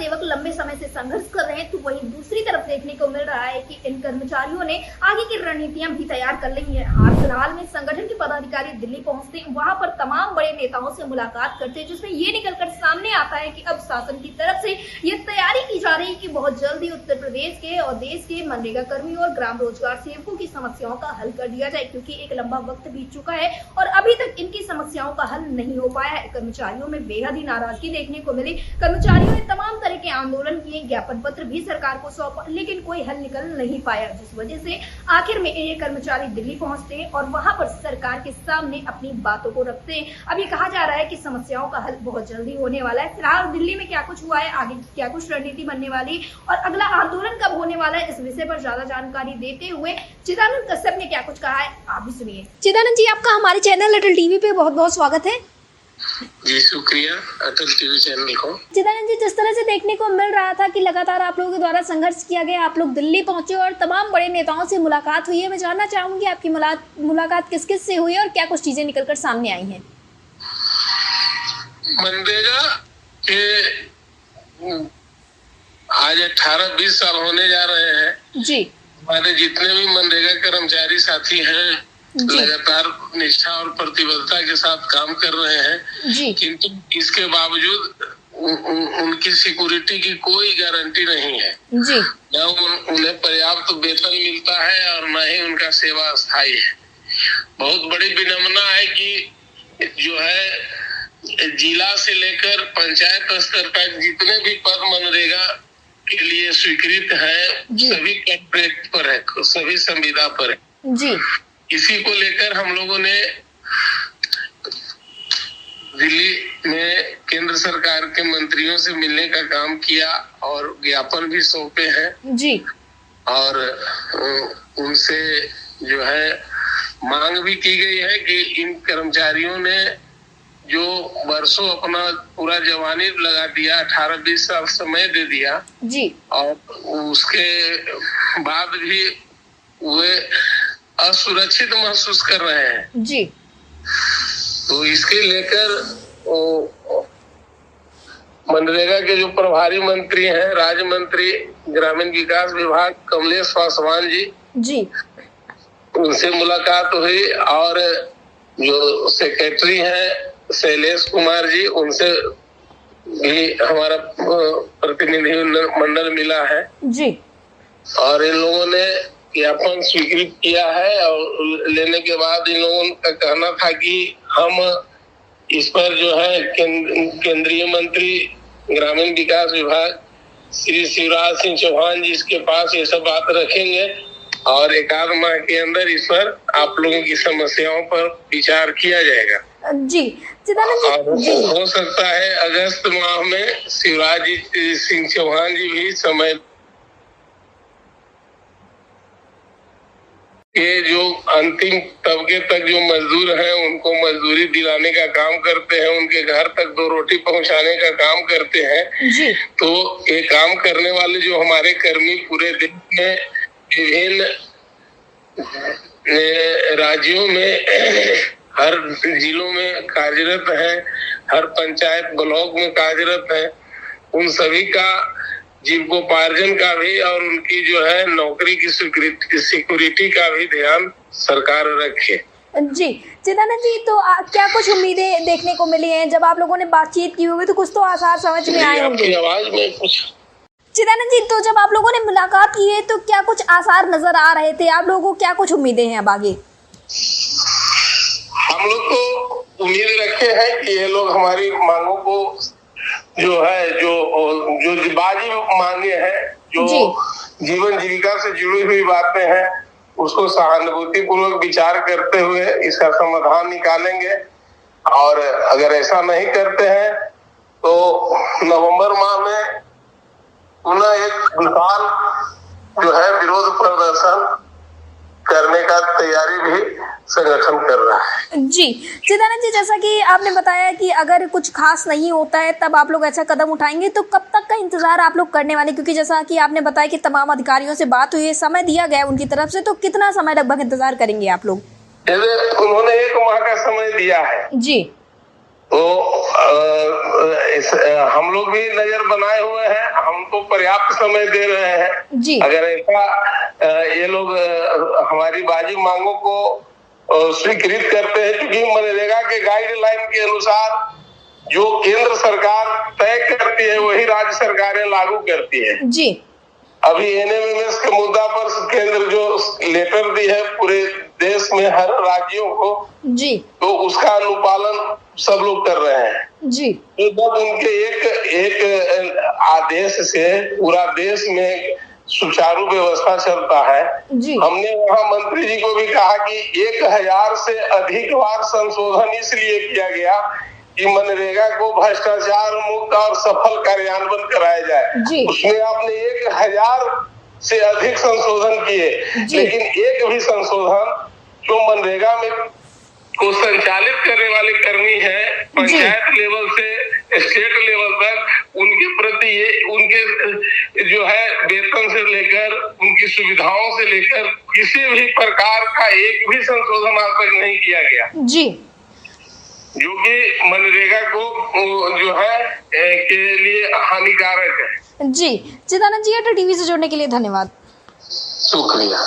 सेवक लंबे समय से संघर्ष कर रहे हैं, तो वहीं दूसरी तरफ देखने को मिल रहा है कि इन कर्मचारियों ने आगे की रणनीतियां भी तैयार कर ली है। हाल फिलहाल में संगठन के पदाधिकारी दिल्ली पहुंचते, वहां पर तमाम बड़े नेताओं से मुलाकात करते, जिसमें ये निकलकर सामने आता है कि अब शासन की तरफ से ये तैयारी की जा रही है कि बहुत जल्दी उत्तर प्रदेश के और देश के मनरेगा कर्मियों और ग्राम रोजगार सेवकों की समस्याओं का हल कर दिया जाए, क्योंकि एक लंबा वक्त बीत चुका है और अभी तक इनकी समस्याओं का हल नहीं हो पाया है। कर्मचारियों में बेहद ही नाराजगी देखने को मिली। कर्मचारियों ने तमाम तरह के आंदोलन किए, ज्ञापन पत्र भी सरकार को सौंपा, लेकिन कोई हल निकल नहीं पाया, जिस वजह से आखिर में ये कर्मचारी दिल्ली पहुंचते हैं और वहां पर सरकार के सामने अपनी बातों को रखते हैं। अब ये कहा जा रहा है कि समस्याओं का हल बहुत जल्दी होने वाला है। फिलहाल दिल्ली में क्या कुछ हुआ है, आगे क्या कुछ रणनीति बनने वाली और अगला आंदोलन कब होने वाला है, इस विषय पर ज्यादा जानकारी देते हुए चिदानंद कश्यप ने क्या कुछ कहा है, आप भी सुनिए। चिदानंद जी, आपका हमारे चैनल अटल टीवी पे बहुत बहुत स्वागत है। जी शुक्रिया अटल टीवी चैनल को। चिदानंद जी, जिस तरह से देखने को मिल रहा था कि लगातार आप लोगों के द्वारा संघर्ष किया गया, आप लोग दिल्ली पहुंचे और तमाम बड़े नेताओं से मुलाकात हुई है, मैं जानना चाहूंगी आपकी मुलाकात किस किस से हुई है और क्या कुछ चीजें निकलकर सामने आई हैं। मनरेगा के आज 18-20 साल होने जा रहे हैं जी। हमारे जितने भी मनरेगा कर्मचारी साथी हैं लगातार निष्ठा और प्रतिबद्धता के साथ काम कर रहे हैं जी। किंतु इसके बावजूद उनकी सिक्योरिटी की कोई गारंटी नहीं है जी। न उन्हें पर्याप्त वेतन मिलता है और न ही उनका सेवा स्थायी है। बहुत बड़ी विडंबना है कि जो है जिला से लेकर पंचायत स्तर तक जितने भी पद मनरेगा के लिए स्वीकृत है सभी कॉर्पोरेट पर है, सभी संविदा पर है जी। इसी को लेकर हम लोगों ने दिल्ली में केंद्र सरकार के मंत्रियों से मिलने का काम किया और ज्ञापन भी सौंपे हैं जी। और उनसे जो है मांग भी की गई है कि इन कर्मचारियों ने जो वर्षों अपना पूरा जवानी लगा दिया, 18-20 साल समय दे दिया जी, और उसके बाद भी वे असुरक्षित महसूस कर रहे हैं जी। तो इसके लेकर मनरेगा के जो प्रभारी मंत्री हैं, राज्य मंत्री ग्रामीण विकास विभाग कमलेश पासवान जी, उनसे मुलाकात हुई और जो सेक्रेटरी हैं शैलेश कुमार जी, उनसे भी हमारा प्रतिनिधि मंडल मिला है जी। और इन लोगों ने ज्ञापन स्वीकृत किया है और लेने के बाद इन लोगों का कहना था कि हम इस पर जो है केंद्रीय मंत्री ग्रामीण विकास विभाग श्री शिवराज सिंह चौहान जी के पास ये सब बात रखेंगे और एक आध माह के अंदर इस पर आप लोगों की समस्याओं पर विचार किया जाएगा जी। चिदानंद जी, हो सकता है अगस्त माह में शिवराज सिंह चौहान जी भी समय ये जो अंतिम तबके तक जो मजदूर हैं उनको मजदूरी दिलाने का काम करते हैं, उनके घर तक 2 रोटी पहुंचाने का काम करते हैं जी। तो ये काम करने वाले जो हमारे कर्मी पूरे देश में विभिन्न राज्यों में हर जिलों में कार्यरत हैं, हर पंचायत ब्लॉक में कार्यरत हैं, उन सभी का जीविकोपार्जन का भी और उनकी जो है नौकरी की सिक्योरिटी का भी ध्यान सरकार रखे। जी। चिदानंद जी, तो क्या कुछ उम्मीदें देखने को मिली हैं? जब आप लोगों ने बातचीत की होगी तो कुछ तो आसार समझ में आए होंगे। आपकी आवाज में कुछ। चिदानंद जी, तो जब आप लोगों ने मुलाकात की है तो क्या कुछ आसार नजर आ रहे थे? आप लोगों को क्या कुछ उम्मीदें हैं अब आगे? हम लोग तो उम्मीद रखे हैं कि ये लोग हमारी मांगों को जो है जो बाजी मांगे हैं, जो जीवन जीविका से जुड़ी हुई बातें हैं, उसको सहानुभूति पूर्वक विचार करते हुए इसका समाधान निकालेंगे और अगर ऐसा नहीं करते हैं तो नवंबर माह में पुनः एक विशाल जो है विरोध प्रदर्शन करने का तैयारी भी संगठन कर रहा है। जी। चिदानंद जी, जैसा कि आपने बताया कि अगर कुछ खास नहीं होता है तब आप लोग ऐसा कदम उठाएंगे, तो कब तक का इंतजार आप लोग करने वाले? क्योंकि जैसा कि आपने बताया कि तमाम अधिकारियों से बात हुई है, समय दिया गया उनकी तरफ से, तो कितना समय लगभग इंतजार करेंगे आप लोग? उन्होंने 1 माह का समय दिया है जी। तो हम लोग भी नजर बनाए हुए हैं, हम तो पर्याप्त समय दे रहे हैं जी। अगर ऐसा ये लोग हमारी वाजिब मांगों को स्वीकृत करते हैं, क्योंकि मनरेगा के गाइडलाइन के अनुसार जो केंद्र सरकार तय करती है वही राज्य सरकारें लागू करती है जी। अभी एनएमएमएस के मुद्दा पर केंद्र जो लेटर दी है पूरे देश में हर राज्यों को जी, तो उसका अनुपालन सब लोग कर रहे हैं जी। तो जब उनके एक आदेश से पूरा देश में सुचारू व्यवस्था चलता है जी। हमने वहाँ मंत्री जी को भी कहा कि 1000 से अधिक बार संशोधन इसलिए किया गया कि मनरेगा को भ्रष्टाचार मुक्त और सफल कार्यान्वयन कराया जाए जी। उसमें आपने 1000 से अधिक संशोधन किए, लेकिन एक भी संशोधन जो मनरेगा में को संचालित करने वाले कर्मी है पंचायत लेवल से स्टेट लेवल तक उनके प्रति उनके जो है वेतन से लेकर उनकी सुविधाओं से लेकर किसी भी प्रकार का एक भी संशोधन आज तक नहीं किया गया जी, जो कि मनरेगा को जो है के लिए हानिकारक है। जी। चिदानंद जी, टीवी से जुड़ने के लिए धन्यवाद। शुक्रिया।